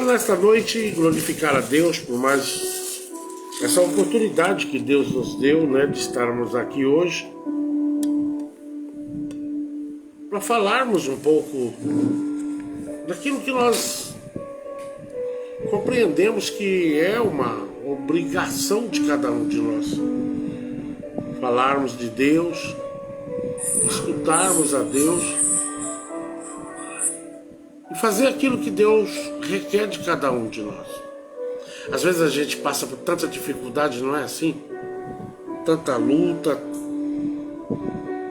Vamos nesta noite glorificar a Deus por mais essa oportunidade que Deus nos deu, né, de estarmos aqui hoje para falarmos um pouco daquilo que nós compreendemos que é uma obrigação de cada um de nós. Falarmos de Deus, escutarmos a Deus e fazer aquilo que Deus requer de cada um de nós. Às vezes a gente passa por tanta dificuldade, não é assim? Tanta luta,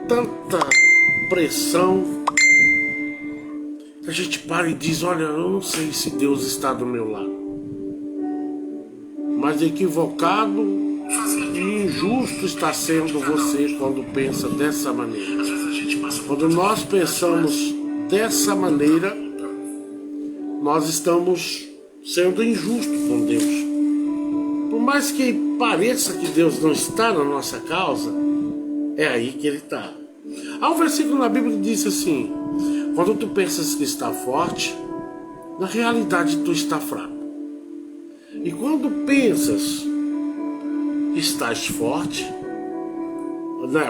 tanta pressão, que a gente para e diz: olha, eu não sei se Deus está do meu lado. Mas equivocado e injusto está sendo você quando pensa dessa maneira. Quando nós pensamos dessa maneira, nós estamos sendo injustos com Deus. Por mais que pareça que Deus não está na nossa causa, é aí que Ele está. Há um versículo na Bíblia que diz assim: quando tu pensas que está forte, na realidade tu está fraco. E quando pensas que estás forte,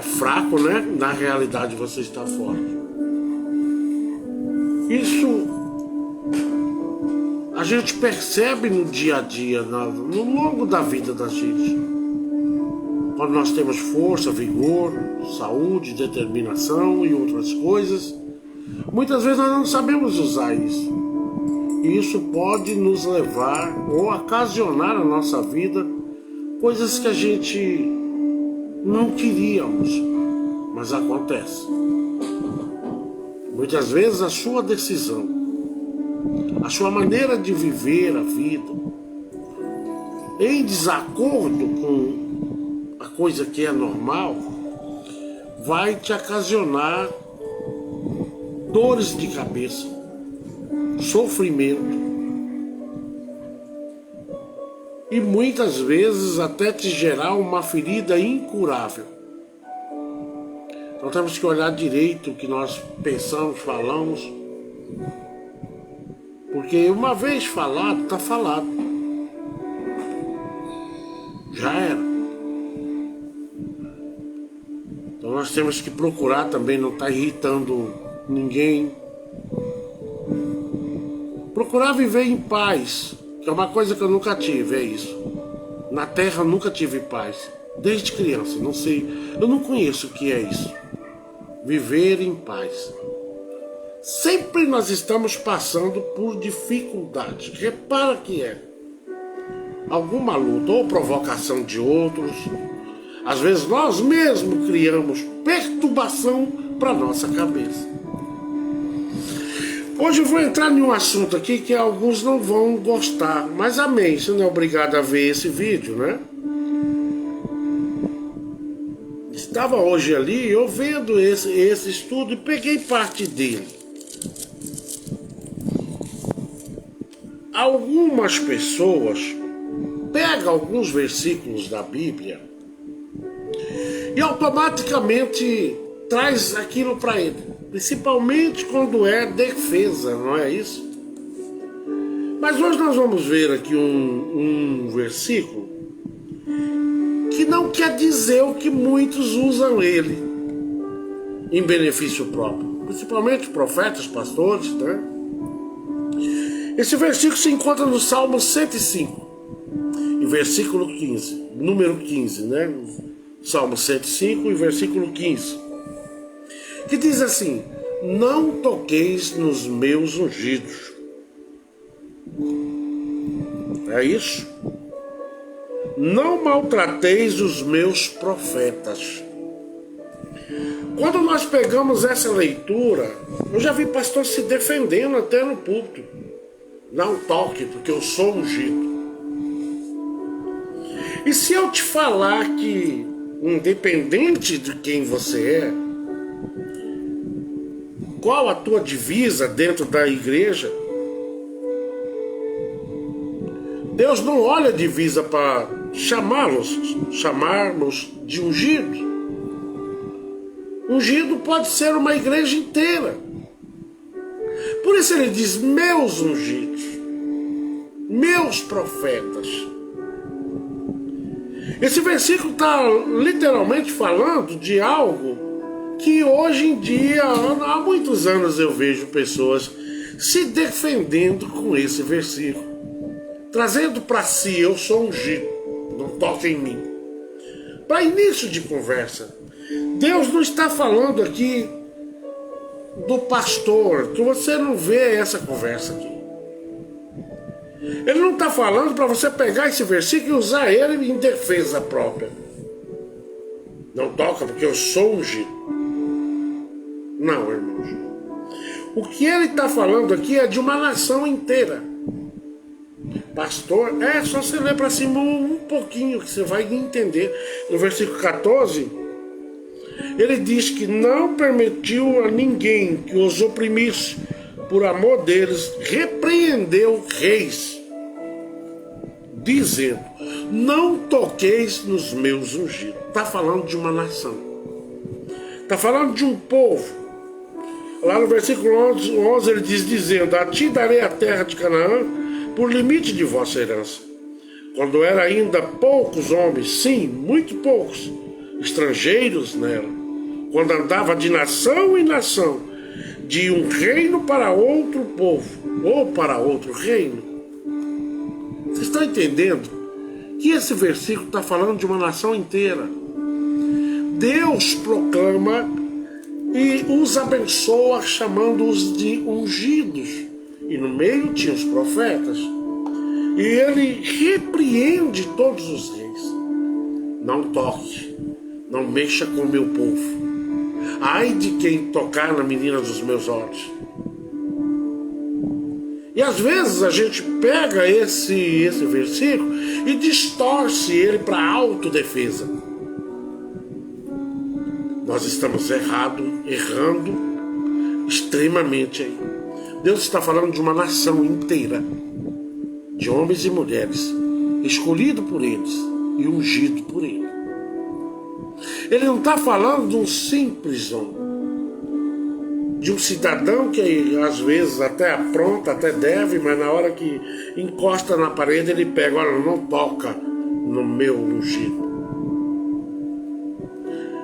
fraco, né? Na realidade você está forte. Isso a gente percebe no dia a dia, no longo da vida da gente. Quando nós temos força, vigor, saúde, determinação e outras coisas, muitas vezes nós não sabemos usar isso. E isso pode nos levar ou ocasionar na nossa vida coisas que a gente não queríamos, mas acontece. Muitas vezes a sua decisão, a sua maneira de viver a vida, em desacordo com a coisa que é normal, vai te ocasionar dores de cabeça, sofrimento e muitas vezes até te gerar uma ferida incurável. Então temos que olhar direito o que nós pensamos, falamos, porque uma vez falado, está falado. Já era. Então nós temos que procurar também não estar irritando ninguém. Procurar viver em paz, que é uma coisa que eu nunca tive, é isso. Na terra eu nunca tive paz. Desde criança, não sei, eu não conheço o que é isso. Viver em paz. Sempre nós estamos passando por dificuldades. Repara que é alguma luta ou provocação de outros. Às vezes nós mesmos criamos perturbação para nossa cabeça. Hoje eu vou entrar em um assunto aqui que alguns não vão gostar, mas amém, você não é obrigado a ver esse vídeo, né? Estava hoje ali, eu vendo esse estudo e peguei parte dele. Algumas pessoas pegam alguns versículos da Bíblia e automaticamente traz aquilo para ele, principalmente quando é defesa, não é isso? Mas hoje nós vamos ver aqui um versículo que não quer dizer o que muitos usam ele em benefício próprio, principalmente profetas, pastores, né? Esse versículo se encontra no Salmo 105, em versículo 15, número 15, né? Salmo 105 e versículo 15, que diz assim: não toqueis nos meus ungidos. É isso? Não maltrateis os meus profetas. Quando nós pegamos essa leitura, eu já vi pastor se defendendo até no púlpito. Não toque, porque eu sou ungido. E se eu te falar que, independente de quem você é, qual a tua divisa dentro da igreja, Deus não olha a divisa para chamarmos de ungidos. Ungido pode ser uma igreja inteira. Por isso ele diz meus ungidos. aos profetas. Esse versículo está literalmente falando de algo que hoje em dia, há muitos anos eu vejo pessoas se defendendo com esse versículo, trazendo para si: eu sou ungido, não toque em mim. Para início de conversa, Deus não está falando aqui do pastor, que você não vê essa conversa aqui. Ele não está falando para você pegar esse versículo e usar ele em defesa própria. Não toca porque eu sou ungido. Não, irmãos. O que ele está falando aqui é de uma nação inteira. Pastor, é só você ler para cima um pouquinho que você vai entender. No versículo 14, ele diz que não permitiu a ninguém que os oprimisse, por amor deles, repreendeu reis, dizendo: não toqueis nos meus ungidos. Está falando de uma nação. Está falando de um povo. Lá no versículo 11 ele diz, dizendo: a ti darei a terra de Canaã por limite de vossa herança. Quando era ainda poucos homens, sim, muito poucos, estrangeiros nela, quando andava de nação em nação, de um reino para outro povo, ou para outro reino. Vocês estão entendendo que esse versículo está falando de uma nação inteira? Deus proclama e os abençoa, chamando-os de ungidos. E no meio tinha os profetas. E ele repreende todos os reis: não toque, não mexa com o meu povo. Ai de quem tocar na menina dos meus olhos. E às vezes a gente pega esse versículo e distorce ele para autodefesa. Nós estamos errando extremamente aí. Deus está falando de uma nação inteira, de homens e mulheres, escolhido por eles e ungido por ele. Ele não está falando de um simples homem, de um cidadão que às vezes até apronta, até deve, mas na hora que encosta na parede ele pega: olha, não toca no meu ungido.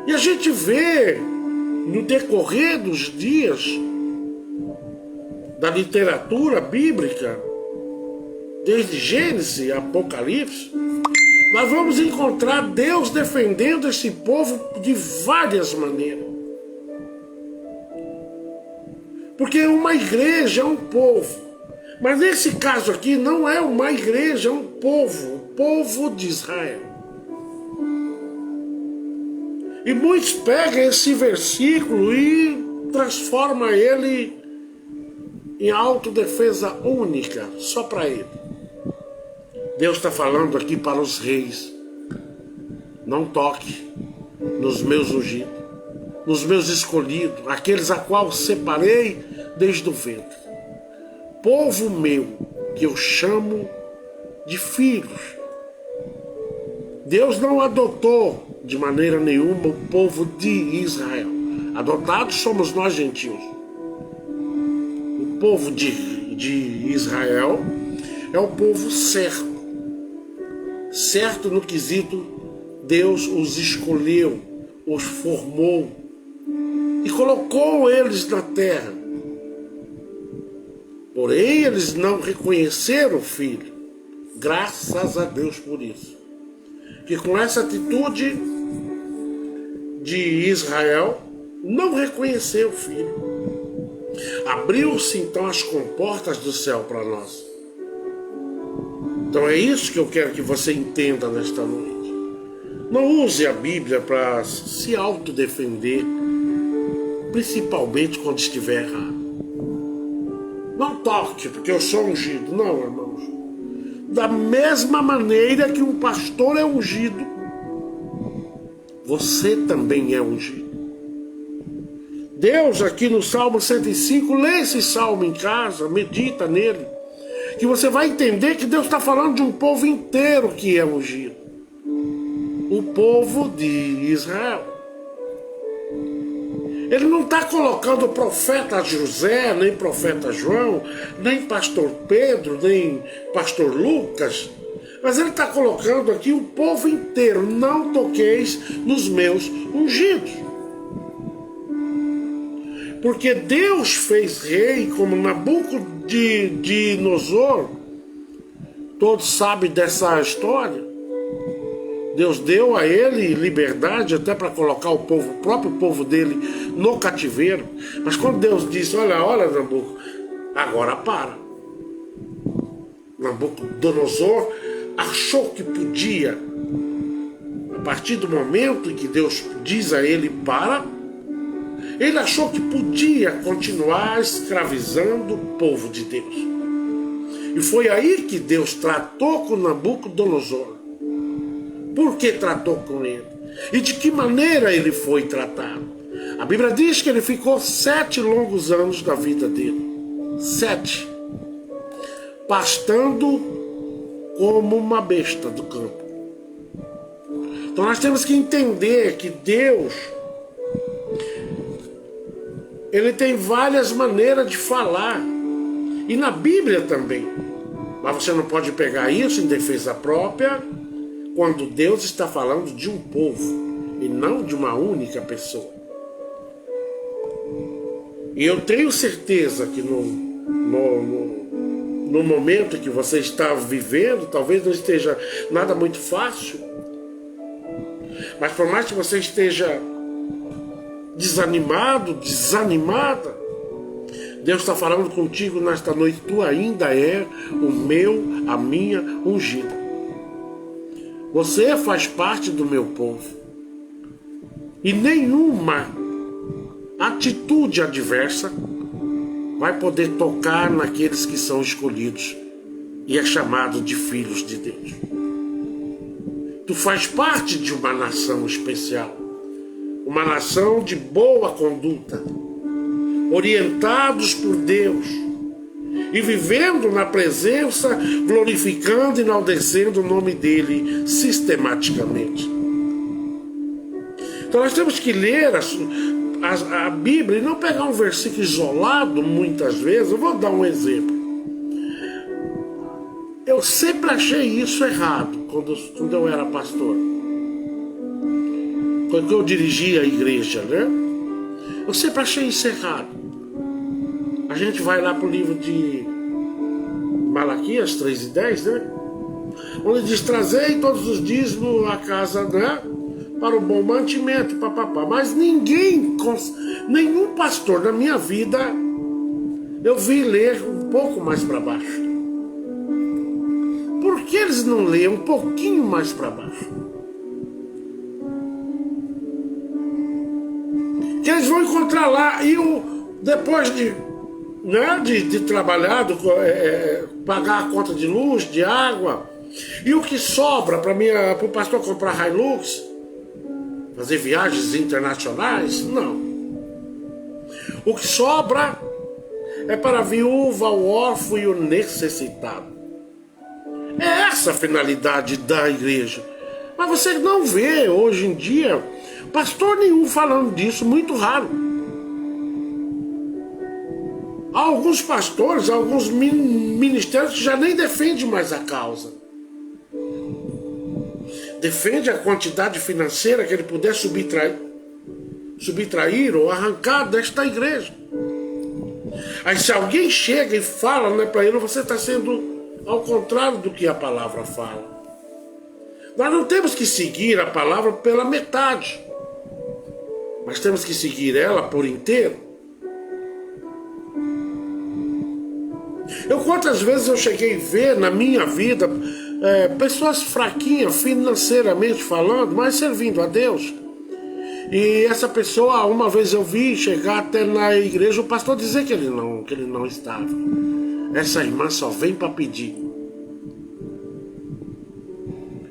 E a gente vê no decorrer dos dias da literatura bíblica, desde Gênesis a Apocalipse, nós vamos encontrar Deus defendendo esse povo de várias maneiras. Porque uma igreja é um povo. Mas nesse caso aqui não é uma igreja, é um povo. O povo de Israel. E muitos pegam esse versículo e transformam ele em autodefesa única, só para ele. Deus está falando aqui para os reis: não toque nos meus ungidos, nos meus escolhidos, aqueles a qual separei desde o ventre. Povo meu, que eu chamo de filhos. Deus não adotou de maneira nenhuma o povo de Israel. Adotados somos nós, gentios. O povo de Israel é o povo certo. Certo no quesito, Deus os escolheu, os formou e colocou eles na terra. Porém, eles não reconheceram o Filho. Graças a Deus por isso. Que com essa atitude de Israel, não reconheceu o Filho. Abriu-se então as comportas do céu para nós. Então é isso que eu quero que você entenda nesta noite. Não use a Bíblia para se autodefender, principalmente quando estiver errado. Não toque, porque eu sou ungido. Não, irmãos. Da mesma maneira que um pastor é ungido, você também é ungido. Deus, aqui no Salmo 105, lê esse salmo em casa, medita nele, que você vai entender que Deus está falando de um povo inteiro que é ungido. O povo de Israel. Ele não está colocando o profeta José, nem profeta João, nem pastor Pedro, nem pastor Lucas, mas ele está colocando aqui o povo inteiro. Não toqueis nos meus ungidos. Porque Deus fez rei como Nabucodonosor. Todos sabem dessa história. Deus deu a ele liberdade até para colocar o próprio povo dele no cativeiro. Mas quando Deus disse, olha, Nabucodonosor, agora para. Nabucodonosor achou que podia, a partir do momento em que Deus diz a ele para, ele achou que podia continuar escravizando o povo de Deus. E foi aí que Deus tratou com Nabucodonosor. Por que tratou com ele? E de que maneira ele foi tratado? A Bíblia diz que ele ficou 7 longos anos da vida dele. 7. Pastando como uma besta do campo. Então nós temos que entender que Deus, ele tem várias maneiras de falar. E na Bíblia também. Mas você não pode pegar isso em defesa própria, quando Deus está falando de um povo e não de uma única pessoa. E eu tenho certeza que no momento que você está vivendo, talvez não esteja nada muito fácil, mas por mais que você esteja desanimado, desanimada, Deus está falando contigo nesta noite. Tu ainda é a minha ungida. Você faz parte do meu povo. E nenhuma atitude adversa vai poder tocar naqueles que são escolhidos e é chamado de filhos de Deus. Tu faz parte de uma nação especial, uma nação de boa conduta, orientados por Deus e vivendo na presença, glorificando e enaltecendo o nome dele sistematicamente. Então nós temos que ler a Bíblia e não pegar um versículo isolado muitas vezes. Eu vou dar um exemplo. Eu sempre achei isso errado quando eu era pastor. Quando eu dirigia a igreja, né? Eu sempre achei isso errado. A gente vai lá para o livro de Malaquias 3:10, né? Onde diz, trazei todos os dízimos à casa, né? Para o bom mantimento, papapá. Mas nenhum pastor na minha vida eu vi ler um pouco mais para baixo. Por que eles não leem um pouquinho mais para baixo? Que eles vão encontrar lá, e depois de trabalhar, pagar a conta de luz, de água, e o que sobra para o pastor comprar Hilux, fazer viagens internacionais? Não. O que sobra é para a viúva, o órfão e o necessitado. É essa a finalidade da igreja. Mas você não vê hoje em dia pastor nenhum falando disso, muito raro. Há alguns pastores, alguns ministérios que já nem defendem mais a causa. Defende a quantidade financeira que ele puder subtrair ou arrancar desta igreja. Aí se alguém chega e fala, né, para ele, você está sendo ao contrário do que a palavra fala. Nós não temos que seguir a palavra pela metade, mas temos que seguir ela por inteiro. Quantas vezes eu cheguei a ver na minha vida pessoas fraquinhas financeiramente falando, mas servindo a Deus. E essa pessoa, uma vez eu vi chegar até na igreja, o pastor dizer que ele não estava. Essa irmã só vem para pedir.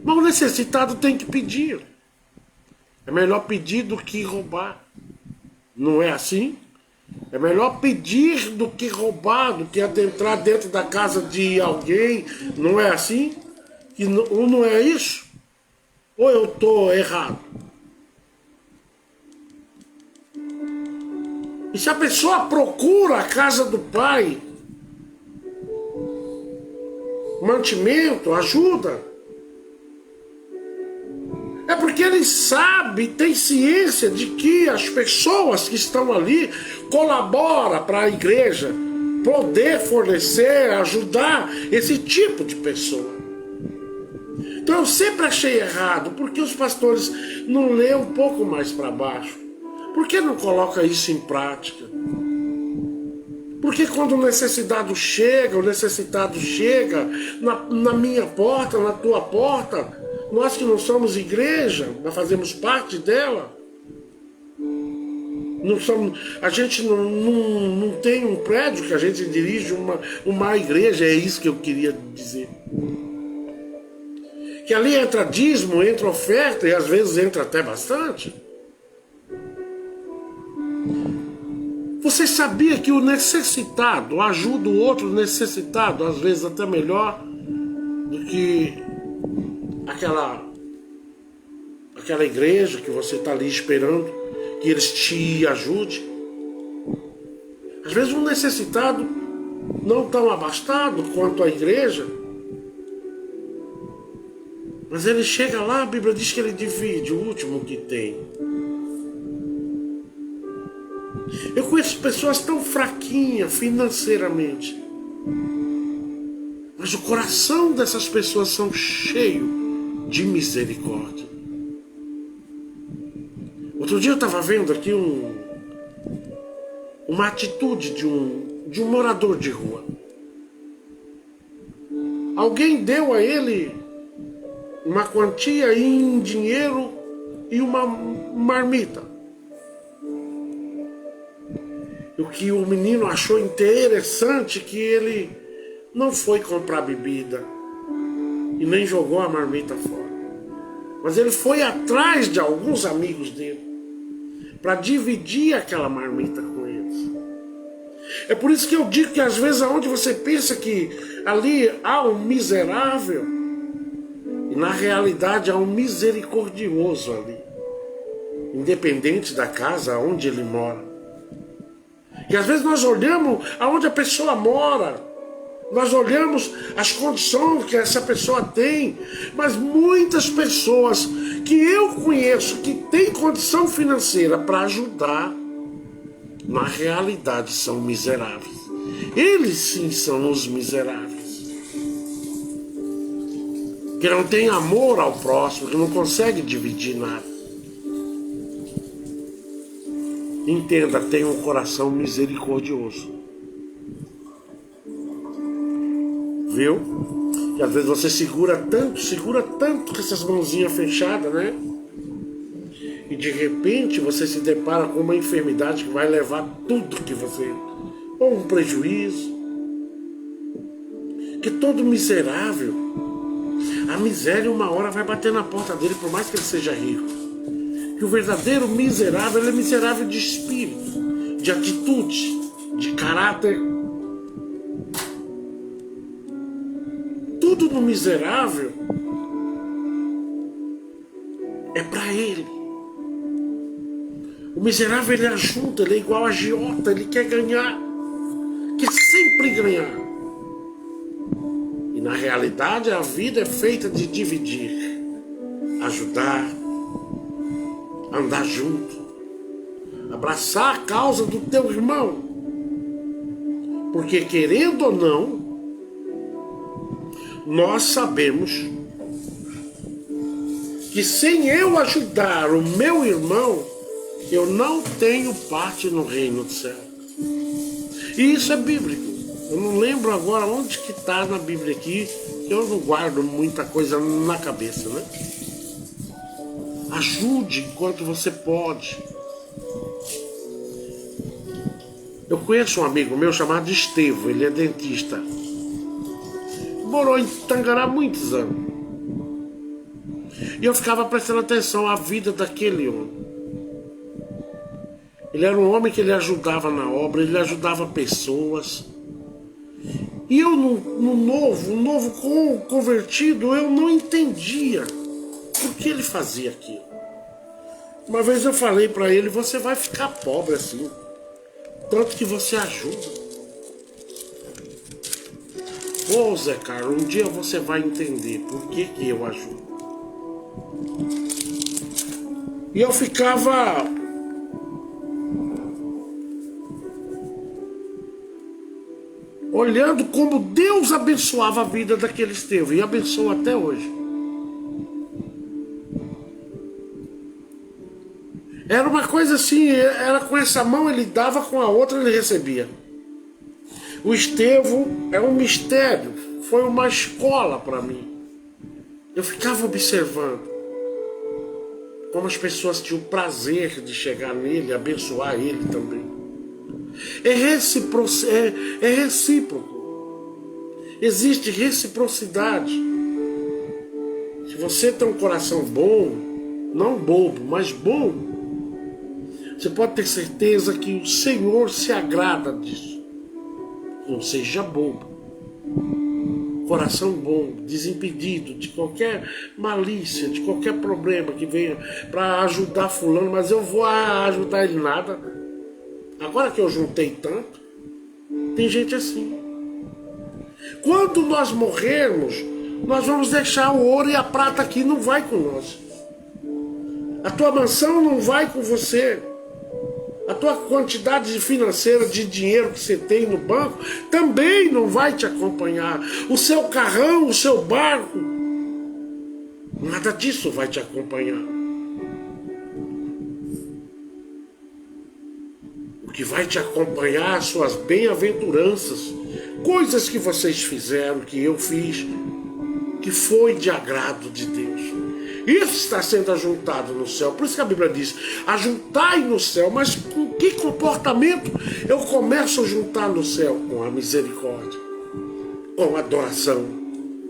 Mas o necessitado tem que pedir. É melhor pedir do que roubar. Não é assim? É melhor pedir do que roubar, do que adentrar dentro da casa de alguém. Não é assim? Não é isso? Ou eu estou errado? E se a pessoa procura a casa do pai, mantimento, ajuda, é porque ele sabe, tem ciência de que as pessoas que estão ali colaboram para a igreja poder fornecer, ajudar esse tipo de pessoa. Então eu sempre achei errado, porque os pastores não lêem um pouco mais para baixo? Por que não coloca isso em prática? Porque quando o necessitado chega na minha porta, na tua porta, nós que não somos igreja, mas fazemos parte dela, a gente não tem um prédio que a gente dirige uma igreja, é isso que eu queria dizer. Que ali entra dízimo, entra oferta e às vezes entra até bastante. Você sabia que o necessitado ajuda o outro necessitado, às vezes até melhor do que aquela igreja que você está ali esperando que eles te ajudem? Às vezes um necessitado não tão abastado quanto a igreja, mas ele chega lá, a Bíblia diz que ele divide o último que tem. Eu conheço pessoas tão fraquinhas financeiramente, mas o coração dessas pessoas são cheio de misericórdia. Outro dia eu estava vendo aqui uma atitude de um morador de rua. Alguém deu a ele uma quantia em dinheiro e uma marmita. O que o menino achou interessante que ele não foi comprar bebida e nem jogou a marmita fora, mas ele foi atrás de alguns amigos dele para dividir aquela marmita com eles. É por isso que eu digo que às vezes aonde você pensa que ali há um miserável, e na realidade há um misericordioso ali, independente da casa onde ele mora. E às vezes nós olhamos aonde a pessoa mora, nós olhamos as condições que essa pessoa tem, mas muitas pessoas que eu conheço que têm condição financeira para ajudar, na realidade são miseráveis. Eles sim são os miseráveis, que não têm amor ao próximo, que não conseguem dividir nada. Entenda, tem um coração misericordioso. Viu? E às vezes você segura tanto com essas mãozinhas fechadas, né? E de repente você se depara com uma enfermidade que vai levar tudo que você... Ou um prejuízo. Que todo miserável, a miséria uma hora vai bater na porta dele, por mais que ele seja rico. Que o verdadeiro miserável, ele é miserável de espírito, de atitude, de caráter. Tudo no miserável é para ele. O miserável, ele ajuda, ele é igual a agiota, ele quer ganhar, quer sempre ganhar. E na realidade a vida é feita de dividir, ajudar, andar junto, abraçar a causa do teu irmão, porque querendo ou não, nós sabemos que sem eu ajudar o meu irmão, eu não tenho parte no reino do céu. E isso é bíblico. Eu não lembro agora onde que está na Bíblia aqui, eu não guardo muita coisa na cabeça, né? Ajude enquanto você pode. Eu conheço um amigo meu chamado Estevão, ele é dentista. Morou em Tangará há muitos anos. E eu ficava prestando atenção à vida daquele homem. Ele era um homem que ele ajudava na obra, ele ajudava pessoas. E eu, no novo convertido, eu não entendia por que ele fazia aquilo. Uma vez eu falei para ele, você vai ficar pobre assim. tanto que você ajuda. Ô Zé Carlos, um dia você vai entender por que eu ajudo. E eu ficava olhando como Deus abençoava a vida daquele Estevão, e abençoa até hoje. Era uma coisa assim, era com essa mão ele dava, com a outra ele recebia. O Estevão é um mistério, foi uma escola para mim. Eu ficava observando como as pessoas tinham o prazer de chegar nele, abençoar ele também. É recíproco. Existe reciprocidade. Se você tem um coração bom, não bobo, mas bom, você pode ter certeza que o Senhor se agrada disso. Não seja bobo. Coração bom, desimpedido de qualquer malícia, de qualquer problema que venha para ajudar fulano, mas eu vou ajudar ele nada. Agora que eu juntei tanto, tem gente assim. Quando nós morrermos, nós vamos deixar o ouro e a prata aqui, não vai com nós. A tua mansão não vai com você. A tua quantidade financeira de dinheiro que você tem no banco também não vai te acompanhar. O seu carrão, o seu barco, nada disso vai te acompanhar. O que vai te acompanhar as suas bem-aventuranças, coisas que vocês fizeram, que eu fiz, que foi de agrado de Deus. Isso está sendo ajuntado no céu. Por isso que a Bíblia diz, ajuntai no céu. Mas com que comportamento eu começo a juntar no céu? Com a misericórdia, com adoração,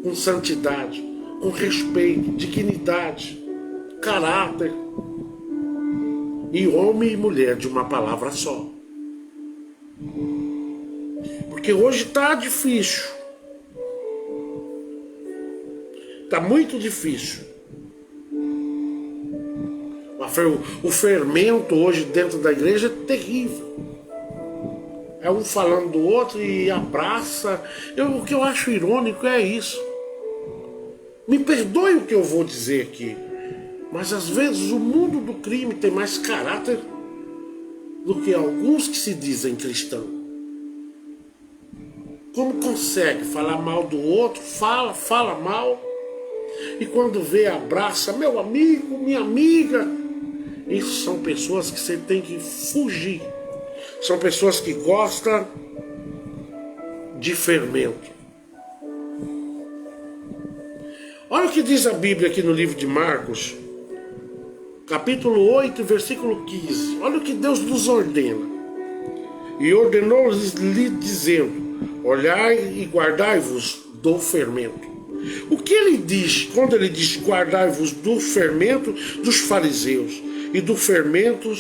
com santidade, com respeito, dignidade, caráter. E homem e mulher de uma palavra só. Porque hoje está difícil. Está muito difícil. O fermento hoje dentro da igreja é terrível. É um falando do outro e abraça. O que eu acho irônico é isso. Me perdoe o que eu vou dizer aqui, mas às vezes o mundo do crime tem mais caráter do que alguns que se dizem cristãos. Como consegue falar mal do outro, fala mal, e quando vê, abraça, meu amigo, minha amiga. Isso são pessoas que você tem que fugir. São pessoas que gostam de fermento. Olha o que diz a Bíblia aqui no livro de Marcos, capítulo 8, versículo 15. Olha o que Deus nos ordena. E ordenou-lhes dizendo, olhai e guardai-vos do fermento. O que ele diz quando ele diz guardai-vos do fermento dos fariseus e do fermento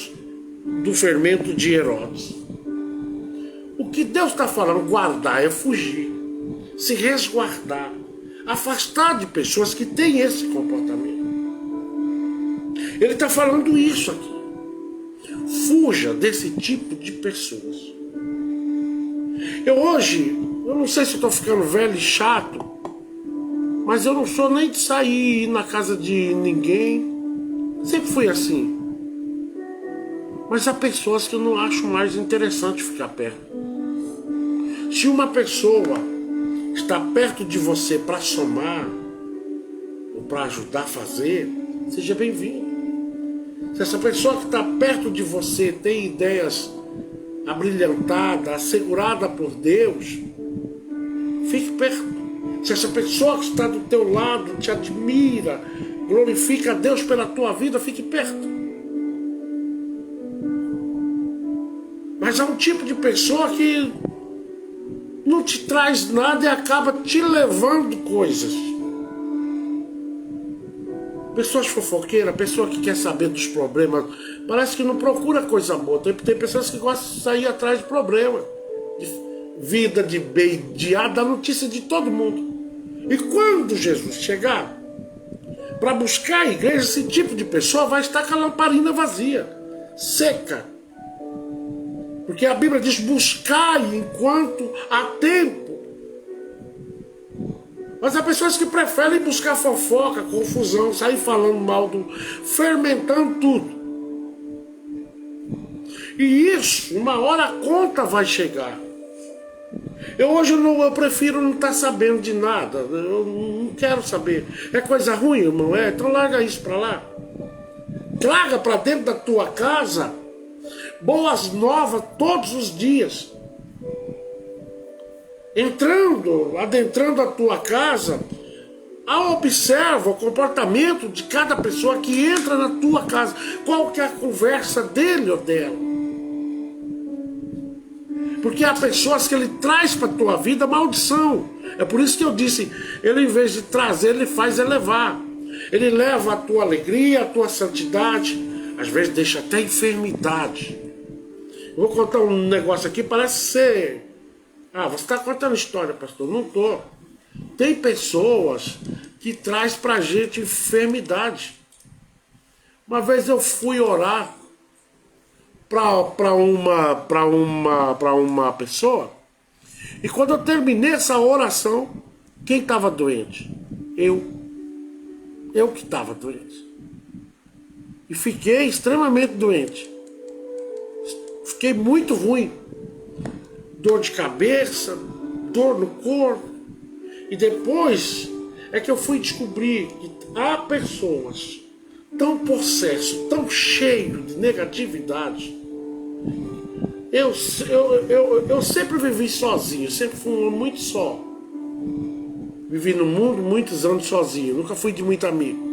de Herodes? O que Deus está falando, guardar, é fugir, se resguardar, afastar de pessoas que têm esse comportamento. Ele está falando isso aqui. Fuja desse tipo de pessoas. Eu não sei se estou ficando velho e chato, mas eu não sou nem de sair, ir na casa de ninguém. Sempre fui assim. Mas há pessoas que eu não acho mais interessante ficar perto. Se uma pessoa está perto de você para somar, ou para ajudar a fazer, seja bem-vindo. Se essa pessoa que está perto de você tem ideias abrilhantadas, asseguradas por Deus, fique perto. Se essa pessoa que está do teu lado te admira, glorifica a Deus pela tua vida, fique perto. Mas há um tipo de pessoa que não te traz nada e acaba te levando coisas. Pessoas fofoqueiras, pessoa que quer saber dos problemas, parece que não procura coisa boa. Tem pessoas que gostam de sair atrás de problemas, de vida, de bem, da notícia de todo mundo. E quando Jesus chegar para buscar a igreja, esse tipo de pessoa vai estar com a lamparina vazia, seca. Porque a Bíblia diz: buscai enquanto há tempo. Mas há pessoas que preferem buscar fofoca, confusão, sair falando mal, fermentando tudo. E isso, uma hora a conta vai chegar. Eu prefiro não estar sabendo de nada. Eu não quero saber. É coisa ruim, irmão? Então larga isso para lá. Traga para dentro da tua casa boas novas todos os dias. Adentrando a tua casa, observa o comportamento de cada pessoa que entra na tua casa. Qual que é a conversa dele ou dela? Porque há pessoas que ele traz para a tua vida maldição. É por isso que eu disse, ele, em vez de trazer, ele faz elevar. Ele leva a tua alegria, a tua santidade, às vezes deixa até enfermidade. Eu vou contar um negócio aqui, parece ser... você está contando história, pastor. Não estou. Tem pessoas que traz pra gente enfermidade. Uma vez eu fui orar para uma pessoa, e quando eu terminei essa oração, quem estava doente? Eu que estava doente. E fiquei extremamente doente. Fiquei muito ruim. Dor de cabeça, dor no corpo. E depois é que eu fui descobrir que há pessoas tão possessas, tão cheios de negatividade. Eu sempre vivi sozinho, sempre fui um homem muito só. Vivi no mundo muitos anos sozinho, nunca fui de muito amigo.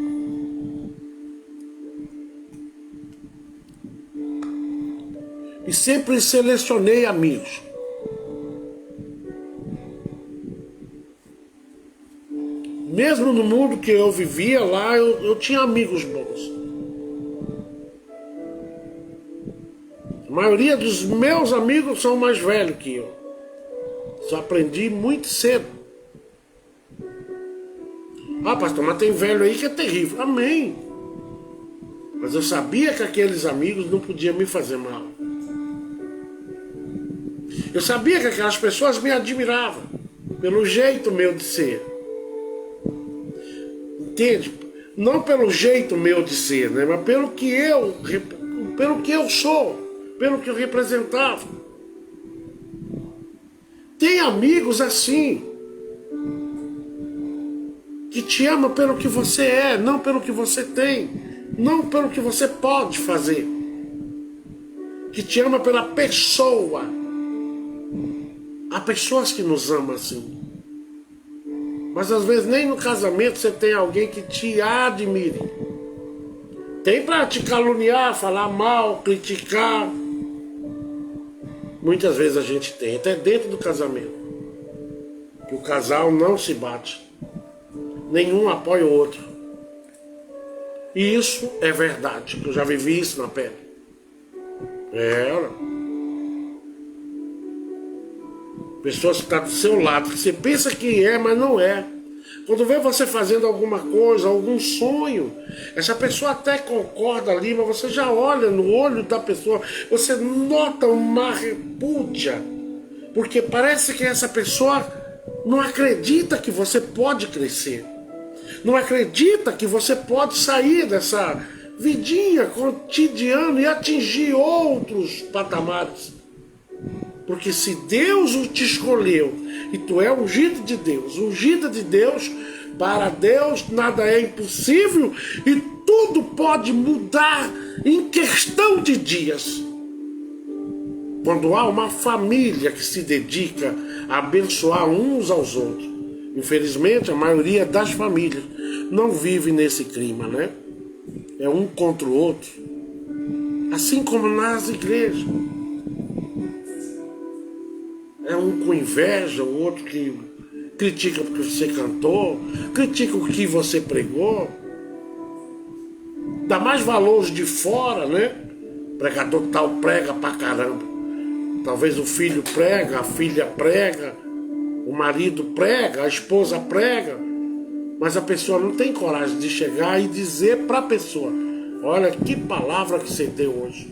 E sempre selecionei amigos. Mesmo no mundo que eu vivia lá, eu tinha amigos bons. A maioria dos meus amigos são mais velhos que eu. Só aprendi muito cedo. Pastor, mas tem velho aí que é terrível. Amém. Mas eu sabia que aqueles amigos não podiam me fazer mal. Eu sabia que aquelas pessoas me admiravam pelo jeito meu de ser. Entende? Não pelo jeito meu de ser, né? Mas pelo que eu sou, pelo que eu representava. Tem amigos assim, que te amam pelo que você é, não pelo que você tem, não pelo que você pode fazer. Que te ama pela pessoa. Há pessoas que nos amam assim. Mas às vezes nem no casamento você tem alguém que te admire. Tem para te caluniar, falar mal, criticar. Muitas vezes a gente tem, até dentro do casamento. Que o casal não se bate. Nenhum apoia o outro. E isso é verdade, eu já vivi isso na pele. Pessoas que estão do seu lado, que você pensa que é, mas não é. Quando vê você fazendo alguma coisa, algum sonho, essa pessoa até concorda ali, mas você já olha no olho da pessoa, você nota uma repúdia, porque parece que essa pessoa não acredita que você pode crescer, não acredita que você pode sair dessa vidinha cotidiana e atingir outros patamares. Porque se Deus te escolheu e tu é ungido de Deus, ungida de Deus, para Deus nada é impossível e tudo pode mudar em questão de dias. Quando há uma família que se dedica a abençoar uns aos outros. Infelizmente, a maioria das famílias não vive nesse clima, né? É um contra o outro. Assim como nas igrejas. É um com inveja, o outro que critica porque você cantou, critica o que você pregou. Dá mais valor os de fora, né? O pregador tal prega pra caramba. Talvez o filho prega, a filha prega, o marido prega, a esposa prega. Mas a pessoa não tem coragem de chegar e dizer pra pessoa: olha que palavra que você deu hoje.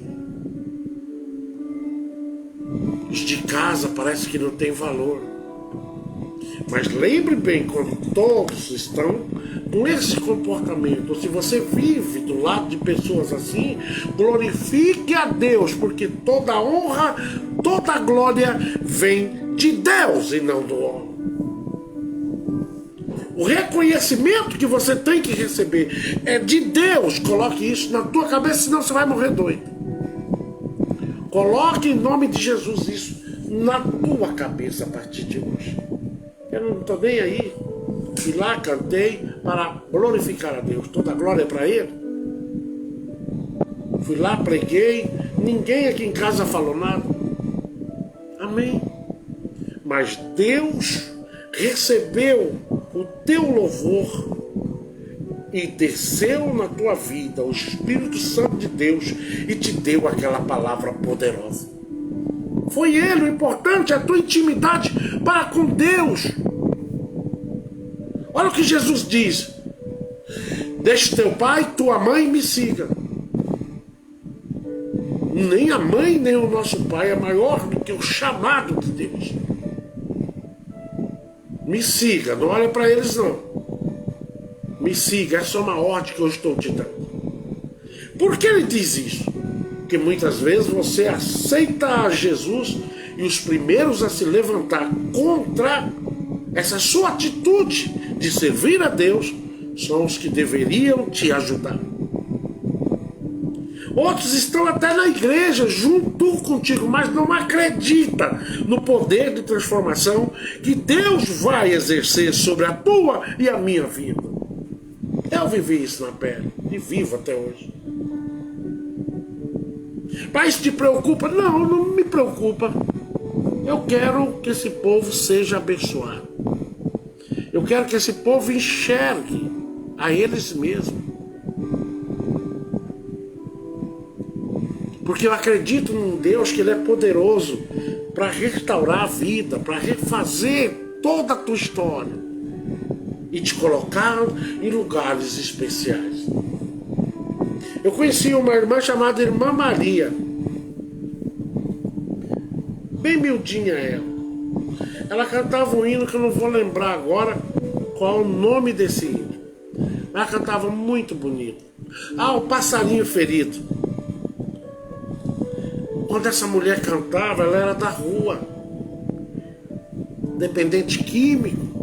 Os de casa parece que não tem valor. Mas lembre bem, quando todos estão com esse comportamento, ou se você vive do lado de pessoas assim, glorifique a Deus, porque toda honra, toda glória vem de Deus e não do homem. O reconhecimento que você tem que receber é de Deus. Coloque isso na tua cabeça, senão você vai morrer doido. Coloque em nome de Jesus isso na tua cabeça a partir de hoje. Eu não estou nem aí. Fui lá, cantei para glorificar a Deus. Toda a glória é para Ele. Fui lá, preguei. Ninguém aqui em casa falou nada. Amém. Mas Deus recebeu o teu louvor e desceu na tua vida o Espírito Santo de Deus e te deu aquela palavra poderosa. Foi Ele, o importante é a tua intimidade para com Deus. Olha o que Jesus diz: deixe teu pai, tua mãe e me siga. Nem a mãe nem o nosso pai é maior do que o chamado de Deus. Me siga, não olha para eles não. Me siga, essa é uma ordem que eu estou te dando. Por que ele diz isso? Porque muitas vezes você aceita Jesus e os primeiros a se levantar contra essa sua atitude de servir a Deus são os que deveriam te ajudar. Outros estão até na igreja junto contigo, mas não acredita no poder de transformação que Deus vai exercer sobre a tua e a minha vida. Eu vivi isso na pele e vivo até hoje. Mas te preocupa? Não, não me preocupa. Eu quero que esse povo seja abençoado. Eu quero que esse povo enxergue a eles mesmos. Porque eu acredito num Deus que Ele é poderoso para restaurar a vida, para refazer toda a tua história e te colocar em lugares especiais. Eu conheci uma irmã chamada Irmã Maria. Bem miudinha ela. Ela cantava um hino que eu não vou lembrar agora qual o nome desse hino. Ela cantava muito bonito. O passarinho ferido. Quando essa mulher cantava, ela era da rua. Dependente químico.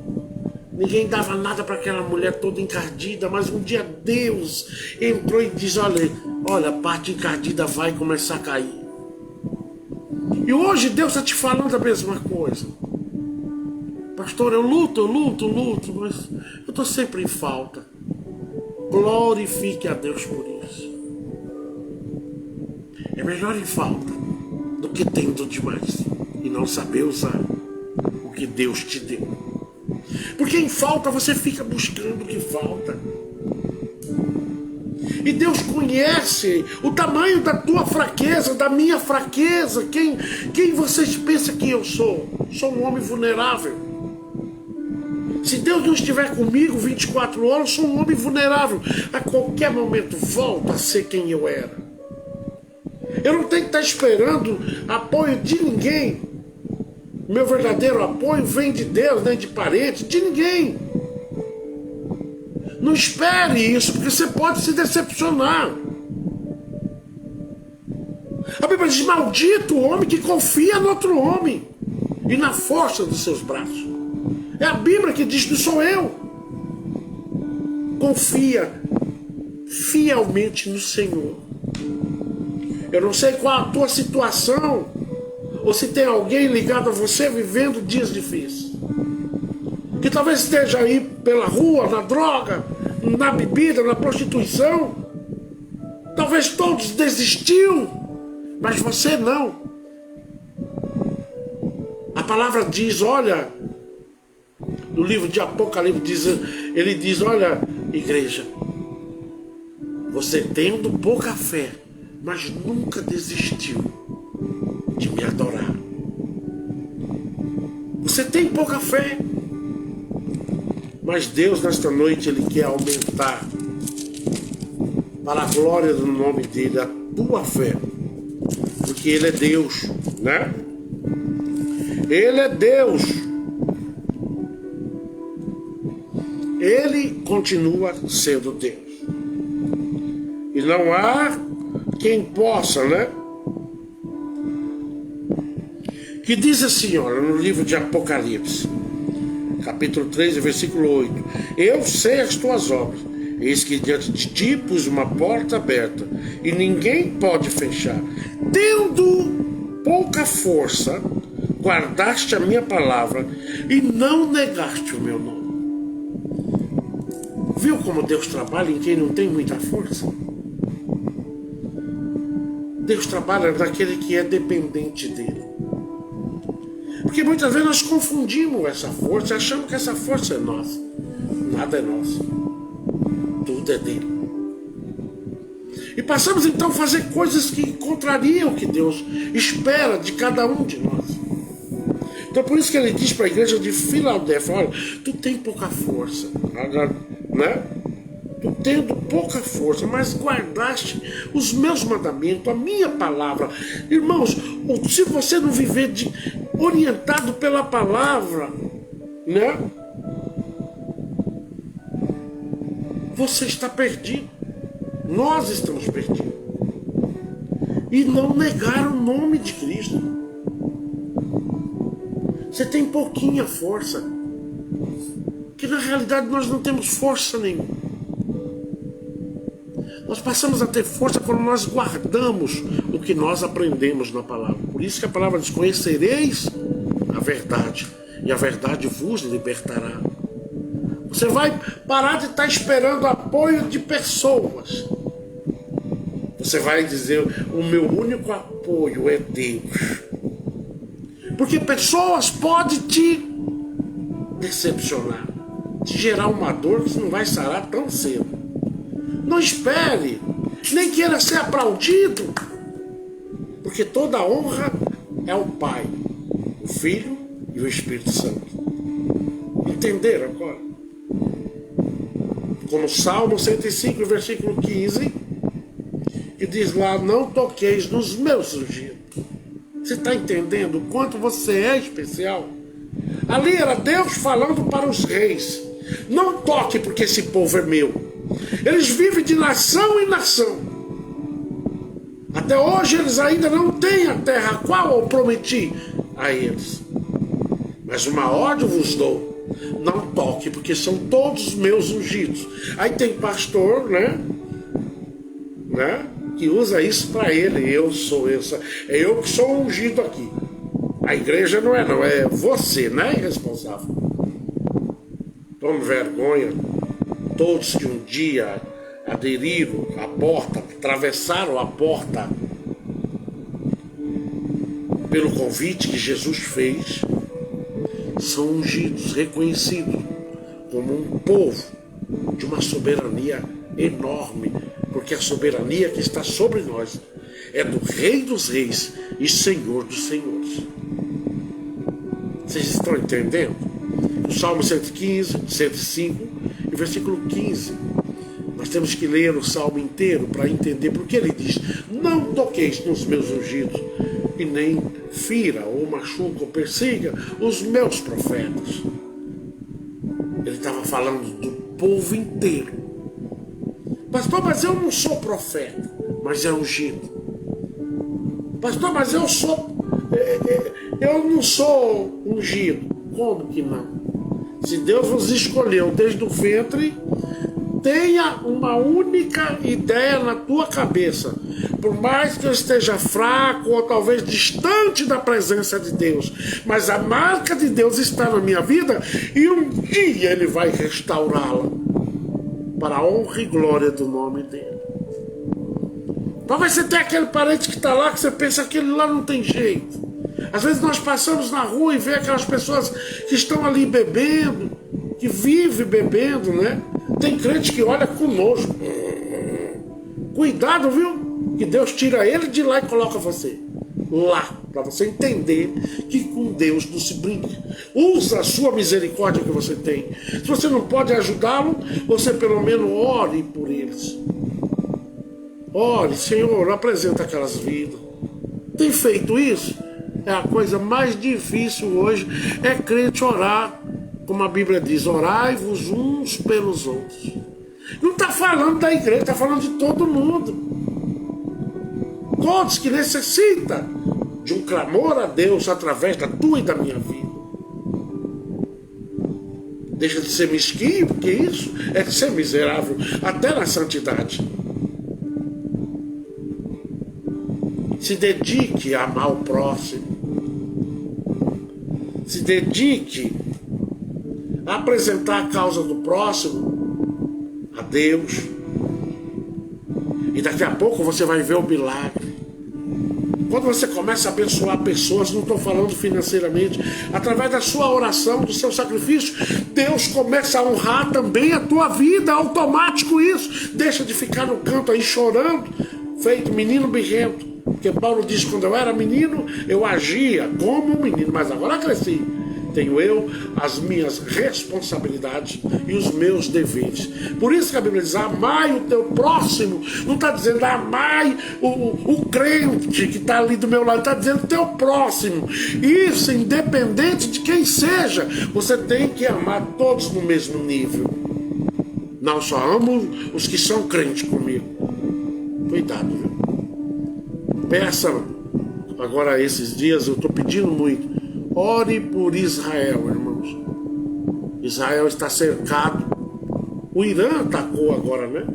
Ninguém dava nada para aquela mulher toda encardida, mas um dia Deus entrou e disse: olha, a parte encardida vai começar a cair. E hoje Deus está te falando a mesma coisa. Pastor, eu luto, mas eu estou sempre em falta. Glorifique a Deus por isso. É melhor em falta do que tendo demais e não saber usar o que Deus te deu. Porque em falta você fica buscando o que falta. E Deus conhece o tamanho da tua fraqueza, da minha fraqueza. Quem vocês pensam que eu sou? Sou um homem vulnerável. Se Deus não estiver comigo 24 horas, eu sou um homem vulnerável. A qualquer momento volto a ser quem eu era. Eu não tenho que estar esperando apoio de ninguém. Meu verdadeiro apoio vem de Deus, nem de parentes, de ninguém. Não espere isso, porque você pode se decepcionar. A Bíblia diz: maldito o homem que confia no outro homem e na força dos seus braços. É a Bíblia que diz, não sou eu. Confia fielmente no Senhor. Eu não sei qual a tua situação, ou se tem alguém ligado a você vivendo dias difíceis. Que talvez esteja aí pela rua, na droga, na bebida, na prostituição. Talvez todos desistiu, mas você não. A palavra diz, olha, no livro de Apocalipse, ele diz: olha, igreja, você tendo pouca fé, mas nunca desistiu de me adorar. Você tem pouca fé, mas Deus nesta noite Ele quer aumentar para a glória do nome dEle a tua fé, porque Ele é Deus, né? Ele é Deus. Ele continua sendo Deus. E não há quem possa, né? Que diz assim, olha, no livro de Apocalipse, capítulo 3, versículo 8. Eu sei as tuas obras. Eis que diante de ti pus uma porta aberta, e ninguém pode fechar. Tendo pouca força, guardaste a minha palavra, e não negaste o meu nome. Viu como Deus trabalha em quem não tem muita força? Deus trabalha naquele que é dependente dele. Porque muitas vezes nós confundimos essa força, achando que essa força é nossa. Nada é nosso. Tudo é dele. E passamos então a fazer coisas que contrariam o que Deus espera de cada um de nós. Então por isso que ele diz para a igreja de Filadélfia, olha, tu tem pouca força, né? Tu tendo pouca força, mas guardaste os meus mandamentos, a minha palavra. Irmãos, se você não viver orientado pela palavra, né? Você está perdido. Nós estamos perdidos. E não negar o nome de Cristo. Você tem pouquinha força. Que na realidade nós não temos força nenhuma. Nós passamos a ter força quando nós guardamos o que nós aprendemos na palavra. Por isso que a palavra diz, conhecereis a verdade, e a verdade vos libertará. Você vai parar de estar esperando apoio de pessoas. Você vai dizer, o meu único apoio é Deus. Porque pessoas podem te decepcionar, te gerar uma dor que você não vai sarar tão cedo. Não espere, nem queira ser aplaudido, porque toda honra é o Pai, o Filho e o Espírito Santo. Entenderam agora? Como Salmo 105, versículo 15, que diz lá, não toqueis nos meus ungidos. Você está entendendo o quanto você é especial? Ali era Deus falando para os reis, não toque porque esse povo é meu. Eles vivem de nação em nação. Até hoje eles ainda não têm a terra a qual eu prometi a eles. Mas uma ordem vos dou. Não toque, porque são todos meus ungidos. Aí tem pastor, né? Que usa isso para ele. Eu sou essa. É eu que sou ungido aqui. A igreja não é você, né? Responsável. Tome vergonha. Todos que um dia aderiram à porta, atravessaram a porta pelo convite que Jesus fez, são ungidos, reconhecidos como um povo de uma soberania enorme, porque a soberania que está sobre nós é do Rei dos Reis e Senhor dos Senhores. Vocês estão entendendo? O Salmo 115, 105 e versículo 15. Nós temos que ler o Salmo inteiro para entender, porque ele diz, não toqueis nos meus ungidos, e nem fira, ou machuca, ou persiga os meus profetas. Ele estava falando do povo inteiro. Pastor, mas eu não sou profeta, mas é ungido. Pastor, mas eu não sou ungido. Como que não? Se Deus vos escolheu desde o ventre, tenha uma única ideia na tua cabeça. Por mais que eu esteja fraco ou talvez distante da presença de Deus, mas a marca de Deus está na minha vida e um dia Ele vai restaurá-la para a honra e glória do nome dEle. Talvez você tenha aquele parente que está lá que você pensa que ele lá não tem jeito. Às vezes nós passamos na rua e vê aquelas pessoas que estão ali bebendo, que vivem bebendo, né? Tem crente que olha com nojo. Cuidado, viu? Que Deus tira ele de lá e coloca você lá, para você entender que com Deus não se brinca. Usa a sua misericórdia que você tem. Se você não pode ajudá-lo, você pelo menos ore por eles. Ore, Senhor, apresenta aquelas vidas. Tem feito isso? É a coisa mais difícil hoje, é crente orar, como a Bíblia diz, orai-vos uns pelos outros. Não está falando da igreja, está falando de todo mundo. Todos que necessitam de um clamor a Deus através da tua e da minha vida. Deixa de ser mesquinho, porque isso é de ser miserável, até na santidade. Se dedique a amar o próximo. Se dedique a apresentar a causa do próximo a Deus. E daqui a pouco você vai ver o milagre. Quando você começa a abençoar pessoas, não estou falando financeiramente, através da sua oração, do seu sacrifício, Deus começa a honrar também a tua vida, automático isso. Deixa de ficar no canto aí chorando, feito menino birrento. Porque Paulo diz, quando eu era menino, eu agia como um menino, mas agora cresci. Tenho eu as minhas responsabilidades e os meus deveres. Por isso que a Bíblia diz, amai o teu próximo. Não está dizendo amai o crente que está ali do meu lado. Está dizendo o teu próximo. Isso, independente de quem seja, você tem que amar todos no mesmo nível. Não só amo os que são crentes comigo. Cuidado, viu? Peça, agora esses dias eu estou pedindo muito. Ore por Israel, irmãos. Israel está cercado. O Irã atacou agora, né?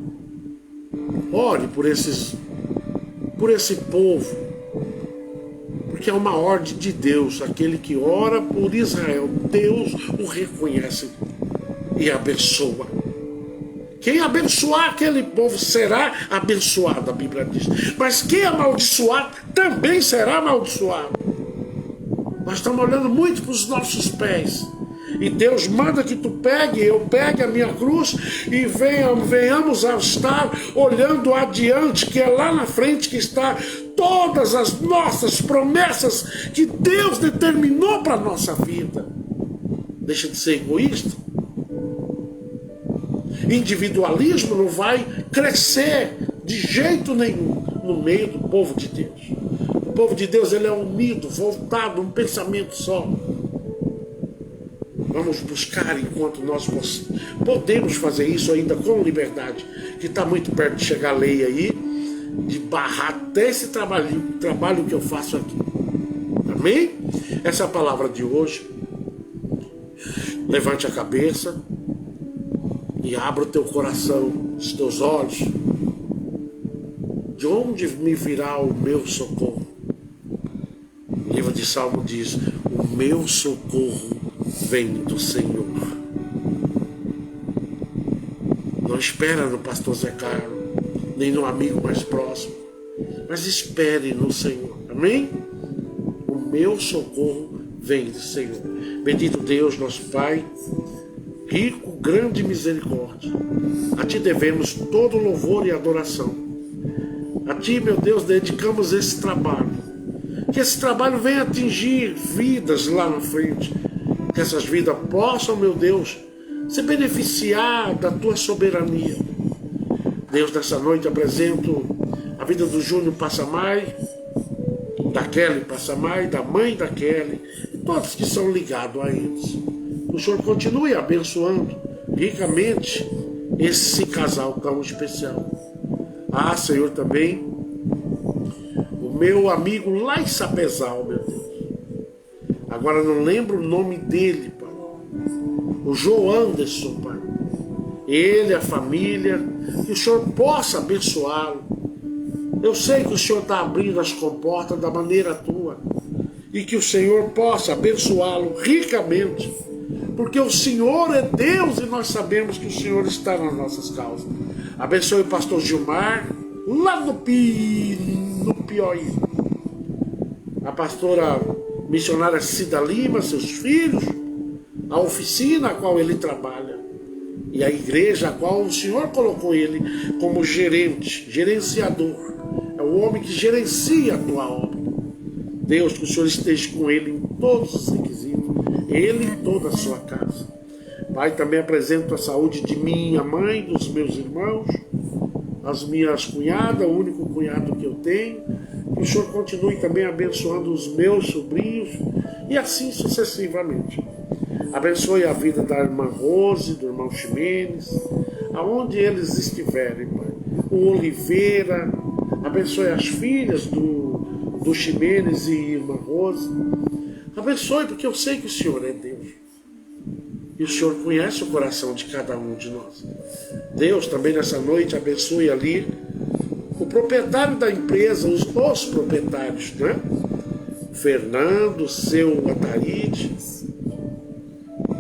Ore por esse povo. Porque é uma ordem de Deus. Aquele que ora por Israel, Deus o reconhece e abençoa. Quem abençoar aquele povo será abençoado, a Bíblia diz. Mas quem amaldiçoar também será amaldiçoado. Nós estamos olhando muito para os nossos pés. E Deus manda que tu pegue, eu pegue a minha cruz e venhamos a estar olhando adiante, que é lá na frente que está todas as nossas promessas que Deus determinou para a nossa vida. Deixa de ser egoísta. Individualismo não vai crescer de jeito nenhum no meio do povo de Deus. O povo de Deus, ele é unido, voltado, um pensamento só. Vamos buscar enquanto nós podemos fazer isso ainda com liberdade, que está muito perto de chegar a lei aí, de barrar até esse trabalho que eu faço aqui. Amém? Essa é a palavra de hoje. Levante a cabeça e abra o teu coração, os teus olhos. De onde me virá o meu socorro? O livro de Salmo diz, o meu socorro vem do Senhor. Não espera no pastor Zé Carlos, nem no amigo mais próximo, mas espere no Senhor. Amém? O meu socorro vem do Senhor. Bendito Deus, nosso Pai, rico, grande misericórdia. A Ti devemos todo louvor e adoração. A Ti, meu Deus, dedicamos esse trabalho. Que esse trabalho venha atingir vidas lá na frente. Que essas vidas possam, meu Deus, se beneficiar da Tua soberania. Deus, nessa noite apresento a vida do Júnior Passamai, da Kelly Passamai, da mãe da Kelly, e todos que são ligados a eles. O Senhor continue abençoando ricamente esse casal tão especial. Ah, Senhor, também o meu amigo lá em Sapezal, meu Deus. Agora não lembro o nome dele, Pai. O João Anderson, Pai. Ele, a família, que o Senhor possa abençoá-lo. Eu sei que o Senhor está abrindo as comportas da maneira tua. E que o Senhor possa abençoá-lo ricamente. Porque o Senhor é Deus e nós sabemos que o Senhor está nas nossas causas. Abençoe o pastor Gilmar, lá no Piauí. A pastora missionária Cida Lima, seus filhos, a oficina a qual ele trabalha. E a igreja a qual o Senhor colocou ele como gerente, gerenciador. É o homem que gerencia a tua obra. Deus, que o Senhor esteja com ele em todos os requisitos. Ele e toda a sua casa. Pai, também apresento a saúde de minha mãe, dos meus irmãos, as minhas cunhadas, o único cunhado que eu tenho, Que o Senhor continue também abençoando os meus sobrinhos e assim sucessivamente. Abençoe a vida da irmã Rose, do irmão Ximenes, aonde eles estiverem, Pai. O Oliveira, abençoe as filhas do Ximenes e irmã Rose. Abençoe, porque eu sei que o Senhor é Deus. E o Senhor conhece o coração de cada um de nós. Deus também nessa noite abençoe ali o proprietário da empresa, os proprietários, né? Fernando, seu Ataíde.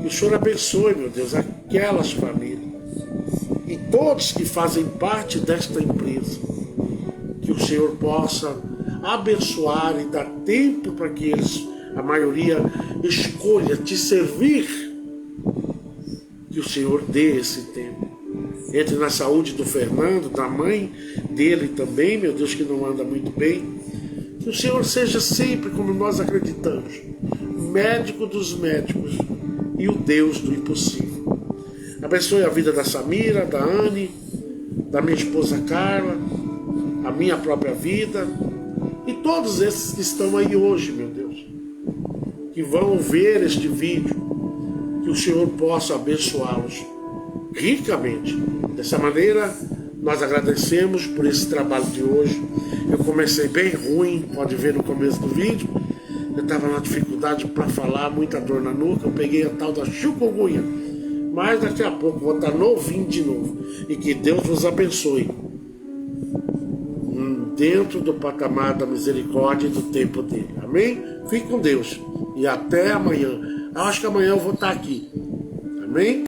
Que o Senhor abençoe, meu Deus, aquelas famílias. E todos que fazem parte desta empresa. Que o Senhor possa abençoar e dar tempo para que eles, a maioria, escolha te servir. Que o Senhor dê esse tempo. Entre na saúde do Fernando, da mãe dele também, meu Deus, que não anda muito bem. Que o Senhor seja sempre, como nós acreditamos, médico dos médicos e o Deus do impossível. Abençoe a vida da Samira, da Anne, da minha esposa Carla, a minha própria vida e todos esses que estão aí hoje, meu Deus, que vão ver este vídeo, que o Senhor possa abençoá-los ricamente. Dessa maneira, nós agradecemos por esse trabalho de hoje. Eu comecei bem ruim, pode ver no começo do vídeo. Eu estava na dificuldade para falar, muita dor na nuca. Eu peguei a tal da chikungunya. Mas daqui a pouco vou estar novinho de novo. E que Deus vos abençoe. Dentro do patamar da misericórdia e do tempo dele. Amém? Fique com Deus. E até amanhã. Eu acho que amanhã eu vou estar aqui. Amém?